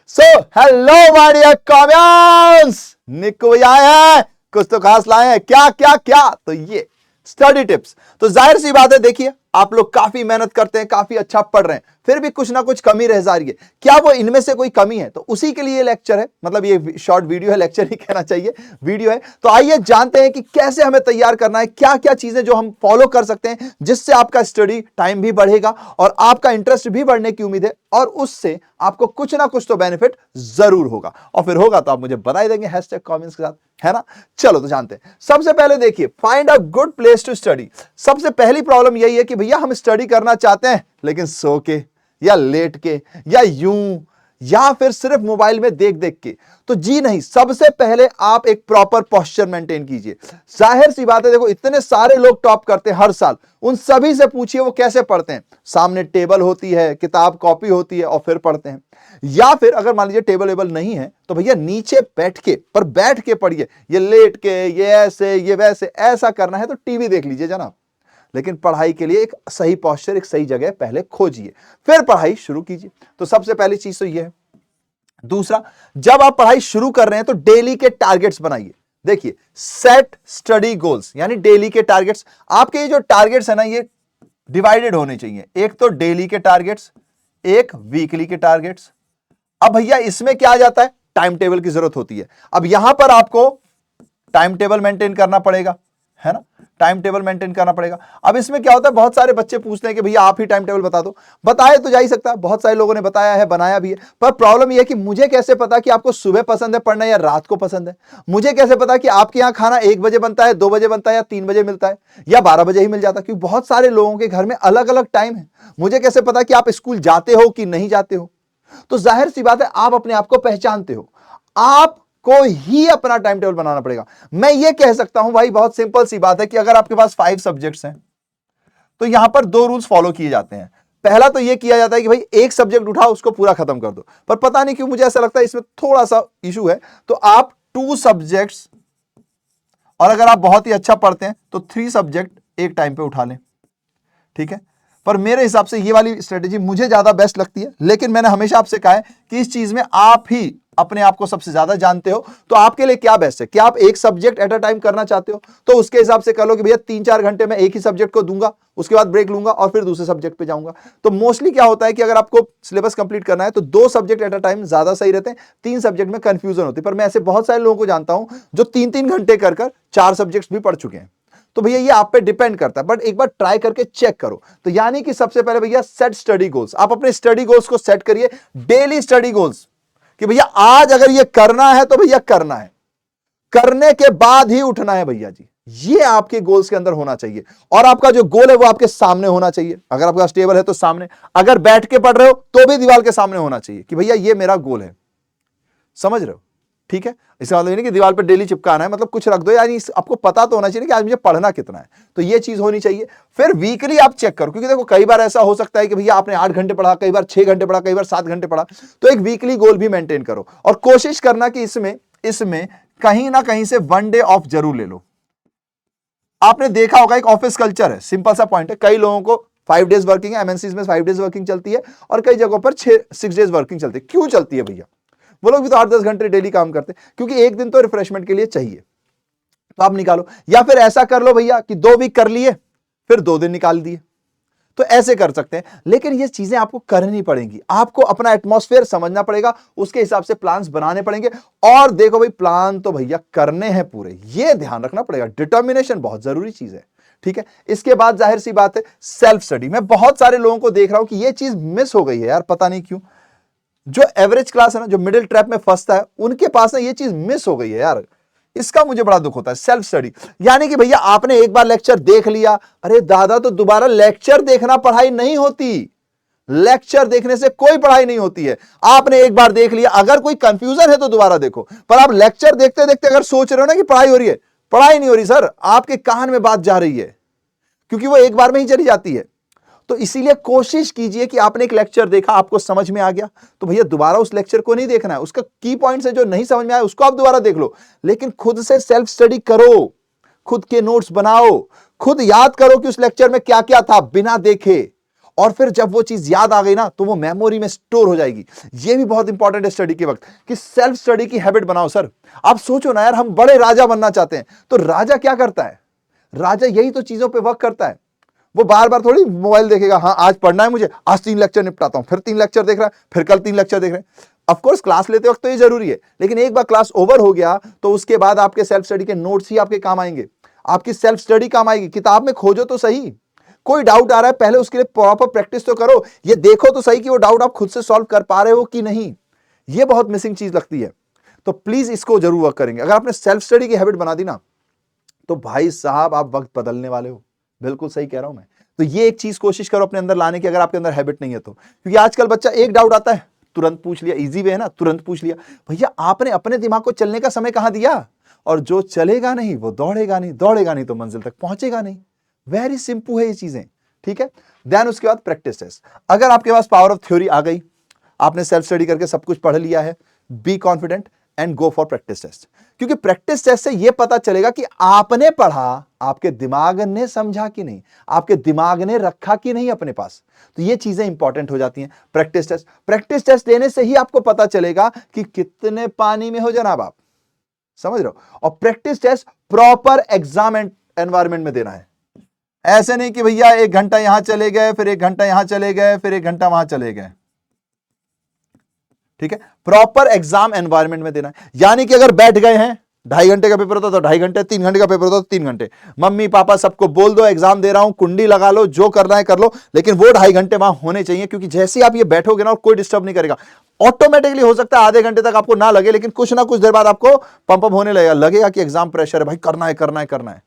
So hello my dear कॉमियंस, निक्कू भैया आए हैं, कुछ तो खास लाए हैं। क्या क्या क्या? तो ये स्टडी टिप्स। तो जाहिर सी बात है, देखिए आप लोग काफी मेहनत करते हैं, काफी अच्छा पढ़ रहे हैं, फिर भी कुछ ना कुछ कमी रह जा रही है। क्या वो इनमें से कोई कमी है? तो उसी के लिए ये लेक्चर है, मतलब ये शॉर्ट वीडियो है, लेक्चर नहीं कहना चाहिए, वीडियो है। तो आइए जानते हैं कि कैसे हमें तैयार करना है, क्या क्या चीजें जो हम फॉलो कर सकते हैं जिससे आपका स्टडी टाइम भी बढ़ेगा और आपका इंटरेस्ट भी बढ़ने की उम्मीद है, और उससे आपको कुछ ना कुछ तो बेनिफिट जरूर होगा। और फिर होगा तो आप मुझे बता ही देंगे हैशटैग कमेंट्स के साथ, है ना। चलो तो जानते हैं। सबसे पहले देखिए, find a good place to study. सबसे पहली प्रॉब्लम यही है कि भैया हम स्टडी करना चाहते हैं लेकिन सो के या लेट के या यूं या फिर सिर्फ मोबाइल में देख देख के। तो जी नहीं, सबसे पहले आप एक प्रॉपर पोस्चर मेंटेन कीजिए। जाहिर सी बात है, देखो इतने सारे लोग टॉप करते हैं हर साल, उन सभी से पूछिए वो कैसे पढ़ते हैं। सामने टेबल होती है, किताब कॉपी होती है और फिर पढ़ते हैं। या फिर अगर मान लीजिए टेबल वेबल नहीं है तो भैया नीचे बैठ के, पर बैठ के पढ़िए। ये लेट के, ये ऐसे, ये वैसे, ऐसा करना है तो टीवी देख लीजिए जनाब, लेकिन पढ़ाई के लिए एक सही पोस्चर, एक सही जगह पहले खोजिए, फिर पढ़ाई शुरू कीजिए। तो सबसे पहली चीज तो यह है। दूसरा, जब आप पढ़ाई शुरू कर रहे हैं तो डेली के टारगेट्स बनाइए। देखिए, सेट स्टडी गोल्स, यानी डेली के टारगेट्स। आपके ये जो टारगेट्स है ना, ये डिवाइडेड होने चाहिए। एक तो डेली के टारगेट्स, एक वीकली के टारगेट्स। अब भैया इसमें क्या आ जाता है, टाइम टेबल की जरूरत होती है। अब यहां पर आपको टाइम टेबल मेंटेन करना पड़ेगा, है ना, टाइम टेबल मेंटेन करना पड़ेगा। अब इसमें क्या होता है, बहुत सारे बच्चे पूछते हैं कि भैया आप ही टाइम टेबल बता दो। बताए तो जा ही सकता है, बहुत सारे लोगों ने बताया है, बनाया भी है, पर प्रॉब्लम यह है कि मुझे कैसे पता कि आपको सुबह पसंद है पढ़ना या रात को पसंद है? मुझे कैसे पता कि आपके यहाँ खाना 1 बजे बनता है, 2 बजे बनता है या 3 बजे मिलता है या 12 बजे ही मिल जाता है? क्योंकि बहुत सारे लोगों के घर में अलग अलग टाइम है। मुझे कैसे पता कि आप स्कूल जाते हो कि नहीं जाते हो? तो जाहिर सी बात है, आप अपने आप को पहचानते हो, आपको ही अपना टाइम टेबल बनाना पड़ेगा। मैं ये कह सकता हूं भाई, बहुत सिंपल सी बात है कि अगर आपके पास 5 सब्जेक्ट्स हैं तो यहां पर 2 रूल्स फॉलो किए जाते हैं। पहला तो यह किया जाता है कि भाई एक सब्जेक्ट उठाओ, उसको पूरा खत्म कर दो। पर पता नहीं क्यों मुझे ऐसा लगता है इसमें थोड़ा सा इशू है, तो आप 2 सब्जेक्ट्स, और अगर आप बहुत ही अच्छा पढ़ते हैं तो 3 सब्जेक्ट एक टाइम पे उठा लें, ठीक है। पर मेरे हिसाब से ये वाली स्ट्रेटेजी मुझे ज्यादा बेस्ट लगती है, लेकिन मैंने हमेशा आपसे कहा है कि इस चीज में आप ही अपने आप को सबसे ज्यादा जानते हो। तो आपके लिए क्या बेस्ट है? क्या आप एक सब्जेक्ट एट अ टाइम करना चाहते हो तो उसके हिसाब से कर लो कि भैया 3-4 घंटे में एक ही सब्जेक्ट को दूंगा, उसके बाद ब्रेक लूंगा और फिर दूसरे सब्जेक्ट पे जाऊंगा। तो मोस्टली क्या होता है कि अगर आपको सिलेबस कंप्लीट करना है तो 2 सब्जेक्ट एट अ टाइम ज्यादा सही रहते हैं, 3 सब्जेक्ट में कंफ्यूजन होती है। पर मैं ऐसे बहुत सारे लोगों को जानता हूं जो 3-3 घंटे कर 4 सब्जेक्ट्स भी पढ़ चुके हैं। तो भैया ये आप पे डिपेंड करता है, बट एक बार ट्राई करके चेक करो। तो यानी कि सबसे पहले भैया सेट स्टडी गोल्स। आप अपने स्टडी गोल्स को सेट करिए, डेली स्टडी गोल्स, कि भैया आज अगर ये करना है तो भैया करना है, करने के बाद ही उठना है भैया जी। ये आपके गोल्स के अंदर होना चाहिए, और आपका जो गोल है वो आपके सामने होना चाहिए। अगर आपका टेबल है तो सामने, अगर बैठ के पढ़ रहे हो तो भी दीवार के सामने होना चाहिए कि भैया ये मेरा गोल है। समझ रहे हो? ठीक है। इसका मतलब नहीं कि दीवार पर डेली चिपकाना है, मतलब कुछ रख दो, यानी आपको पता तो होना चाहिए कि आज मुझे पढ़ना कितना है। तो ये चीज होनी चाहिए। फिर वीकली आप चेक करो, क्योंकि देखो कई बार ऐसा हो सकता है कि भैया आपने 8 घंटे पढ़ा, कई बार 6 घंटे पढ़ा, कई बार 7 घंटे पढ़ा। तो एक वीकली गोल भी मेंटेन करो और कोशिश करना कि इसमें कहीं ना कहीं से 1 डे ऑफ जरूर ले लो। आपने देखा होगा एक ऑफिस कल्चर है, सिंपल सा पॉइंट है, कई लोगों को 5 डेज वर्किंग है, एमएनसीज में 5 डेज वर्किंग चलती है और कई जगहों पर 6 डेज वर्किंग चलती है। क्यों चलती है भैया? वो लोग भी तो 8-10 घंटे डेली काम करते हैं, क्योंकि एक दिन तो रिफ्रेशमेंट के लिए चाहिए। तो आप निकालो, या फिर ऐसा कर लो भैया कि 2 वीक कर लिए फिर 2 दिन निकाल दिए। तो ऐसे कर सकते हैं, लेकिन ये चीजें आपको करनी पड़ेंगी। आपको अपना एटमॉस्फेयर समझना पड़ेगा, उसके हिसाब से प्लान्स बनाने पड़ेंगे। और देखो भाई, प्लान तो भैया करने हैं पूरे, ये ध्यान रखना पड़ेगा। डिटर्मिनेशन बहुत जरूरी चीज है, ठीक है। इसके बाद जाहिर सी बात है सेल्फ स्टडी। मैं बहुत सारे लोगों को देख रहा हूं कि ये चीज मिस हो गई है यार, पता नहीं क्यों। जो एवरेज क्लास है ना, जो मिडिल ट्रैप में फंसता है, उनके पास ना ये चीज मिस हो गई है यार। इसका मुझे बड़ा दुख होता है। सेल्फ स्टडी यानी कि भैया आपने एक बार लेक्चर देख लिया, अरे दादा तो दोबारा लेक्चर देखना पढ़ाई नहीं होती। लेक्चर देखने से कोई पढ़ाई नहीं होती है। आपने एक बार देख लिया, अगर कोई कंफ्यूजन है तो दोबारा देखो। पर आप लेक्चर देखते देखते अगर सोच रहे हो ना कि पढ़ाई हो रही है, पढ़ाई नहीं हो रही सर, आपके कान में बात जा रही है, क्योंकि वो एक बार में ही चली जाती है। तो इसीलिए कोशिश कीजिए कि आपने एक लेक्चर देखा, आपको समझ में आ गया, तो भैया दोबारा उस लेक्चर को नहीं देखना है। उसका की पॉइंट्स है जो नहीं समझ में आया उसको आप दोबारा देख लो, लेकिन खुद से सेल्फ स्टडी करो, खुद के नोट्स बनाओ, खुद याद करो कि उस लेक्चर में क्या क्या था बिना देखे। और फिर जब वो चीज याद आ गई ना तो वो मेमोरी में स्टोर हो जाएगी। ये भी बहुत इंपॉर्टेंट है स्टडी के वक्त कि सेल्फ स्टडी की हैबिट बनाओ। सर आप सोचो ना यार, हम बड़े राजा बनना चाहते हैं, तो राजा क्या करता है? राजा यही तो चीजों पे वर्क करता है। वो बार बार थोड़ी मोबाइल देखेगा, हाँ आज पढ़ना है मुझे, आज 3 लेक्चर निपटाता हूं, फिर 3 लेक्चर देख रहा है, फिर कल 3 लेक्चर देख रहे हैं। ऑफकोर्स क्लास लेते वक्त तो ये जरूरी है, लेकिन एक बार क्लास ओवर हो गया तो उसके बाद आपके सेल्फ स्टडी के नोट्स ही आपके काम आएंगे, आपकी सेल्फ स्टडी काम आएगी। किताब में खोजो तो सही, कोई डाउट आ रहा है पहले उसके लिए प्रॉपर प्रैक्टिस तो करो, ये देखो तो सही कि वो डाउट आप खुद से सॉल्व कर पा रहे हो कि नहीं। ये बहुत मिसिंग चीज लगती है, तो प्लीज इसको जरूर वर्क करेंगे। अगर आपने सेल्फ स्टडी की हैबिट बना दी ना तो भाई साहब आप वक्त बदलने वाले हो। बिल्कुल सही कह रहा हूं मैं। तो ये एक चीज कोशिश करो अपने अंदर लाने की, अगर आपके अंदर हैबिट नहीं है तो। क्योंकि आजकल बच्चा एक डाउट आता है तुरंत पूछ लिया, इजी वे है ना, तुरंत पूछ लिया। भैया आपने अपने दिमाग को चलने का समय कहां दिया? और जो चलेगा नहीं वो दौड़ेगा नहीं, दौड़ेगा नहीं तो मंजिल तक पहुंचेगा नहीं। वेरी सिंपल है ये चीजें, ठीक है। देन उसके बाद प्रैक्टिस टेस्ट। अगर आपके पास पावर ऑफ थ्योरी आ गई, आपने सेल्फ स्टडी करके सब कुछ पढ़ लिया है, be confident and go for practice test. क्योंकि प्रैक्टिस टेस्ट से यह पता चलेगा कि आपने पढ़ा, आपके दिमाग ने समझा कि नहीं, आपके दिमाग ने रखा कि नहीं अपने पास। तो ये चीजें इंपॉर्टेंट हो जाती हैं। प्रैक्टिस टेस्ट लेने से ही आपको पता चलेगा कि कितने पानी में हो जनाब आप, समझ रहे हो। और practice test proper exam environment में देना है। ऐसे नहीं कि भैया 1 घंटा यहां चले गए, फिर 1 घंटा यहां चले गए, फिर 1 घंटा वहां चले गए, ठीक है। प्रॉपर एग्जाम एनवायरनमेंट में देना है। यानी कि अगर बैठ गए हैं, 2.5 घंटे का पेपर होता तो 2.5 घंटे, 3 घंटे का पेपर होता तो 3 घंटे, मम्मी पापा सबको बोल दो एग्जाम दे रहा हूं, कुंडी लगा लो, जो करना है कर लो, लेकिन वो 2.5 घंटे वहां होने चाहिए। क्योंकि जैसे ही आप ये बैठोगे ना और कोई डिस्टर्ब नहीं करेगा, ऑटोमेटिकली हो सकता है आधे घंटे तक आपको ना लगे, लेकिन कुछ ना कुछ देर बाद आपको पंप अप होने लगेगा कि एग्जाम प्रेशर है भाई, करना है करना है करना है।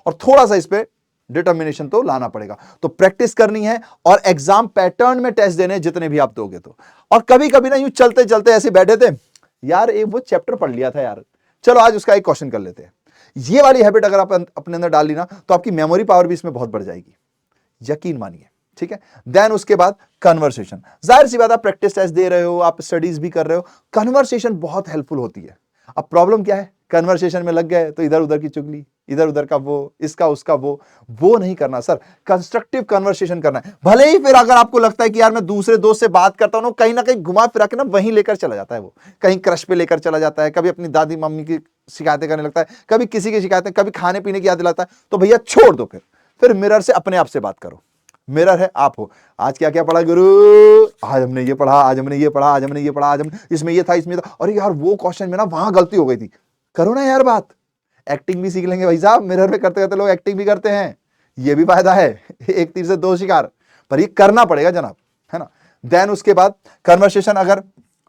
और थोड़ा सा इस पे डिटर्मिनेशन तो लाना पड़ेगा। तो प्रैक्टिस करनी है और एग्जाम पैटर्न में टेस्ट देने जितने भी आप दोगे तो। और कभी कभी ना यूं चलते चलते ऐसे बैठे थे यार, एक वो चैप्टर पढ़ लिया था यार, चलो आज उसका एक क्वेश्चन कर लेते हैं। ये वाली हैबिट अगर आप अपने अंदर डाल ली ना तो आपकी मेमोरी पावर भी इसमें बहुत बढ़ जाएगी, यकीन मानिए, ठीक है। देन उसके बाद कन्वर्सेशन। जाहिर सी बात, आप प्रैक्टिस टेस्ट दे रहे हो, आप स्टडीज भी कर रहे हो, कन्वर्सेशन बहुत हेल्पफुल होती है। अब प्रॉब्लम क्या है, कन्वर्सेशन में लग गए तो इधर उधर की चुगली, इधर उधर का वो, इसका उसका वो नहीं करना सर। कंस्ट्रक्टिव कन्वर्सेशन करना है। भले ही फिर अगर आपको लगता है कि यार मैं दूसरे दोस्त से बात करता हूं, कहीं ना कहीं घुमा फिरा के ना वहीं लेकर चला जाता है, वो कहीं क्रश पे लेकर चला जाता है, कभी अपनी दादी मम्मी की शिकायतें करने लगता है, कभी किसी की शिकायतें, कभी खाने पीने की याद दिलाता है। तो भैया छोड़ दो, फिर मिरर से अपने आप से बात करो। मिरर है, आप हो। आज क्या क्या पढ़ा गुरु? आज हमने ये पढ़ा, आज हमने ये पढ़ा, आज हमने ये पढ़ा, आज हमने इसमें ये था, इसमें था, अरे यार वो क्वेश्चन में ना वहां गलती हो गई थी। करो ना यार बात, एक्टिंग भी सीख लेंगे भाई साहब। मिरर में करते करते लोग एक्टिंग भी करते हैं, ये भी फायदा है। एक तीर से 2 शिकार, पर ये करना पड़ेगा जनाब, है ना। देन उसके बाद कन्वर्सेशन अगर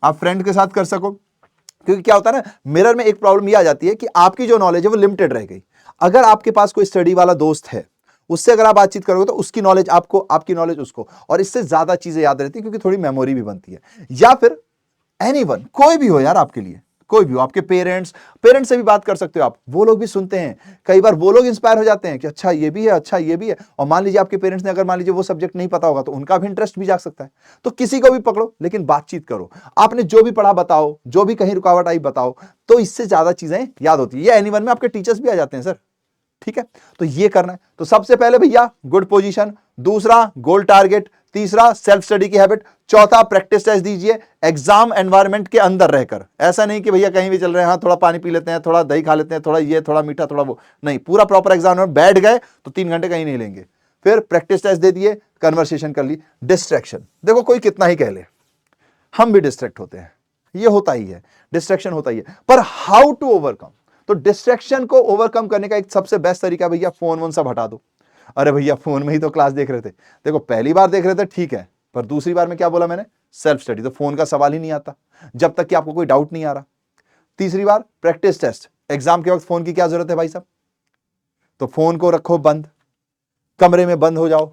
आप फ्रेंड के साथ कर सको, क्योंकि क्या होता है ना, मिरर में एक प्रॉब्लम ये आ जाती है कि आपकी जो नॉलेज है वो लिमिटेड रह गई। अगर आपके पास कोई स्टडी वाला दोस्त है, उससे अगर आप बातचीत करोगे तो उसकी नॉलेज आपको, आपकी नॉलेज उसको, और इससे ज्यादा चीजें याद रहती है, क्योंकि थोड़ी मेमोरी भी बनती है। या फिर एनीवन, कोई भी हो यार आपके लिए, कोई भी हो, आपके पेरेंट्स से भी बात कर सकते हो आप, वो लोग भी सुनते हैं। कई बार वो लोग इंस्पायर हो जाते हैं कि अच्छा ये भी है, अच्छा ये भी है। और मान लीजिए आपके पेरेंट्स ने अगर मान लीजिए वो सब्जेक्ट नहीं पता होगा तो उनका भी इंटरेस्ट भी जाग सकता है। तो किसी को भी पकड़ो, लेकिन बातचीत करो। आपने जो भी पढ़ा बताओ, जो भी कहीं रुकावट आई बताओ, तो इससे ज्यादा चीजें याद होती है। ये एनीवन में आपके टीचर्स भी आ जाते हैं सर, ठीक है। तो ये करना है। तो सबसे पहले भैया गुड पोजीशन, दूसरा गोल टारगेट, तीसरा सेल्फ स्टडी की हैबिट, चौथा प्रैक्टिस टेस्ट दीजिए एग्जाम एनवायरनमेंट के अंदर रहकर। ऐसा नहीं कि भैया कहीं भी चल रहे हैं, हाँ थोड़ा पानी पी लेते हैं, थोड़ा दही खा लेते हैं, थोड़ा ये, थोड़ा मीठा, थोड़ा वो नहीं, पूरा प्रॉपर एग्जाम में बैठ गए तो 3 घंटे कहीं नहीं लेंगे। फिर प्रैक्टिस टेस्ट दे दिए, कन्वर्सेशन कर ली। डिस्ट्रैक्शन, देखो कोई कितना ही कह ले, हम भी डिस्ट्रैक्ट होते हैं, ये होता ही है, डिस्ट्रैक्शन होता ही है। पर हाउ टू ओवरकम? तो डिस्ट्रैक्शन को ओवरकम करने का एक सबसे बेस्ट तरीका भैया, फोन वोन सब हटा दो। अरे भैया फोन में ही तो क्लास देख रहे थे। देखो पहली बार देख रहे थे ठीक है, पर दूसरी बार में क्या बोला मैंने, सेल्फ स्टडी, तो फोन का सवाल ही नहीं आता जब तक कि आपको कोई डाउट नहीं आ रहा। तीसरी बार प्रैक्टिस टेस्ट, एग्जाम के वक्त फोन की क्या जरूरत है भाई साहब? तो फोन को रखो बंद, कमरे में बंद हो जाओ,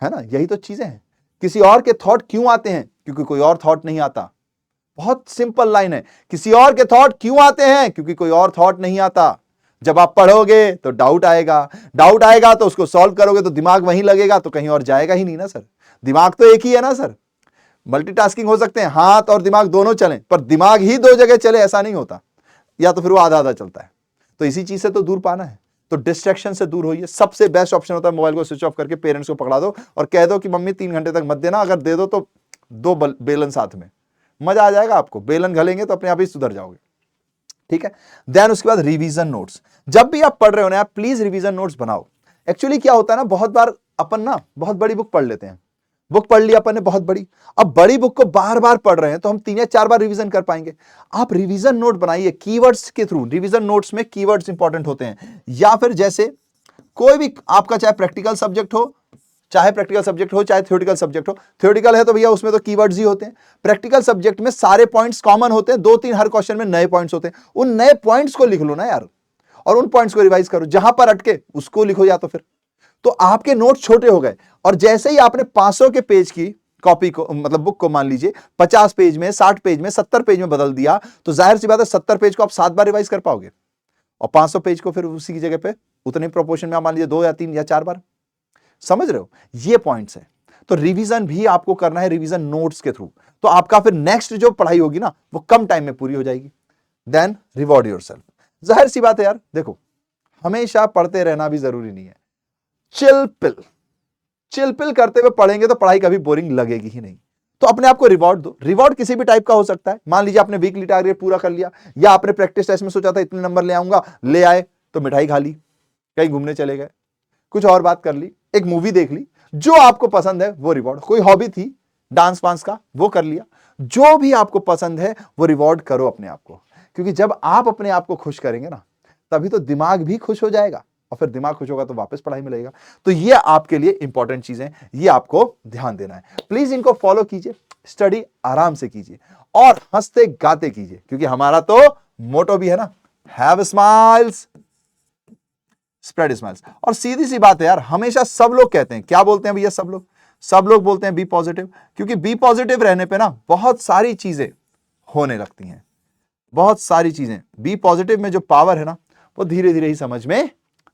है ना। यही तो चीजें हैं। किसी और के थॉट क्यों आते हैं? क्योंकि कोई और थॉट नहीं आता। बहुत सिंपल लाइन है, किसी और के थॉट क्यों आते हैं? क्योंकि कोई और थॉट नहीं आता। जब आप पढ़ोगे तो डाउट आएगा, डाउट आएगा तो उसको सॉल्व करोगे तो दिमाग वहीं लगेगा, तो कहीं और जाएगा ही नहीं ना सर। दिमाग तो एक ही है ना सर। मल्टीटास्किंग हो सकते हैं, हाथ और दिमाग दोनों चलें, पर दिमाग ही 2 जगह चले ऐसा नहीं होता, या तो फिर वो आधा आधा चलता है। तो इसी चीज से तो दूर पाना है। तो डिस्ट्रैक्शन से दूर होइए। सबसे बेस्ट ऑप्शन होता है मोबाइल को स्विच ऑफ करके पेरेंट्स को पकड़ा दो और कह दो कि मम्मी 3 घंटे तक मत देना, अगर दे दो तो 2 बेलन साथ में, मजा आ जाएगा आपको। बेलन घलेंगे तो अपने आप ही सुधर जाओगे, ठीक है। देन उसके बाद रिवीजन नोट्स, जब भी आप पढ़ रहे हो ना प्लीज रिवीजन नोट्स बनाओ। एक्चुअली क्या होता है ना, बहुत बार अपन ना बहुत बड़ी बुक पढ़ लेते हैं, बुक पढ़ लिया अपन ने बहुत बड़ी, अब बड़ी बुक को बार बार पढ़ रहे हैं तो हम 3 या 4 बार रिवीजन कर पाएंगे। आप रिवीजन नोट बनाइए कीवर्ड्स के थ्रू। रिवीजन नोट्स में कीवर्ड्स इंपॉर्टेंट होते हैं, या फिर जैसे कोई भी आपका चाहे प्रैक्टिकल सब्जेक्ट हो, चाहे थ्योरेटिकल सब्जेक्ट हो। थ्योरेटिकल है तो भैया उसमें तो कीवर्ड्स ही होते हैं। प्रैक्टिकल सब्जेक्ट में सारे पॉइंट्स कॉमन होते हैं, 2-3 हर क्वेश्चन में नए पॉइंट्स होते हैं। उन नए पॉइंट्स को लिख लो ना यार, और उन पॉइंट्स को रिवाइज करो, जहां पर अटके उसको लिखो या तो फिर, तो आपके नोट छोटे हो गए। और जैसे ही आपने 500 के पेज की कॉपी को, मतलब बुक को मान लीजिए 50 पेज में, 60 पेज में, 70 पेज में बदल दिया, तो जाहिर सी बात है 70 पेज को आप 7 बार रिवाइज कर पाओगे, और 500 पेज को फिर उसी की जगह पे उतने प्रोपोर्शन में आप मान लीजिए 2 या 3 या 4 बार। समझ रहे हो, ये पॉइंट्स है। तो रिवीजन भी आपको करना है रिवीजन नोट्स के थ्रू, तो आपका फिर नेक्स्ट जो पढ़ाई होगी ना वो कम टाइम में पूरी हो जाएगी। Then reward yourself. जाहिर सी बात है यार, देखो हमेशा पढ़ते रहना भी जरूरी नहीं है। चिल पिल करते हुए पढ़ेंगे तो पढ़ाई कभी बोरिंग लगेगी ही नहीं। तो अपने आप को रिवॉर्ड दो। रिवॉर्ड किसी भी टाइप का हो सकता है। मान लीजिए आपने वीकली टारगेट पूरा कर लिया, या आपने प्रैक्टिस टेस्ट में सोचा था इतने नंबर ले आऊंगा, ले आए तो मिठाई खा ली, कहीं घूमने चले गए, कुछ और बात कर ली, एक मूवी देख ली, जो आपको पसंद है वो रिवॉर्ड। कोई हॉबी थी डांस वांस का, वो कर लिया। जो भी आपको पसंद है वो रिवॉर्ड करो अपने आप को, क्योंकि जब आप अपने आप को खुश करेंगे ना तभी तो दिमाग भी खुश हो जाएगा, और फिर दिमाग खुश होगा तो वापस पढ़ाई में लगेगा। तो ये आपके लिए इंपॉर्टेंट चीजें, ये आपको ध्यान देना है। प्लीज इनको फॉलो कीजिए, स्टडी आराम से कीजिए और हंसते गाते कीजिए, क्योंकि हमारा तो मोटो भी है ना, हैव स्माइल्स स्प्रेड स्माइल्स। और सीधी सी बात है यार, हमेशा सब लोग कहते हैं, क्या बोलते हैं भैया, सब लोग बोलते हैं बी पॉजिटिव, क्योंकि बी पॉजिटिव रहने पे ना बहुत सारी चीजें होने लगती हैं, बहुत सारी चीजें। बी पॉजिटिव में जो पावर है ना वो धीरे धीरे ही समझ में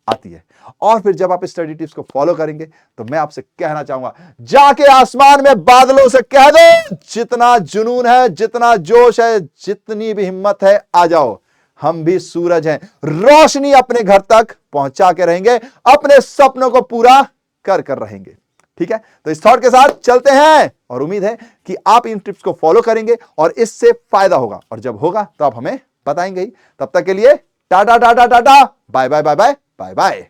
आती है। और फिर जब आप स्टडी टिप्स को फॉलो करेंगे तो मैं आपसे कहना चाहूंगा, जाके आसमान में बादलों से कह दो, जितना जुनून है, जितना जोश है, जितनी भी हिम्मत है, आ जाओ, हम भी सूरज हैं, रोशनी अपने घर तक पहुंचा के रहेंगे, अपने सपनों को पूरा कर रहेंगे। ठीक है, तो इस थॉट के साथ चलते हैं, और उम्मीद है कि आप इन टिप्स को फॉलो करेंगे और इससे फायदा होगा, और जब होगा तो आप हमें बताएंगे ही। तब तक के लिए tata tata tata, bye bye bye bye bye bye.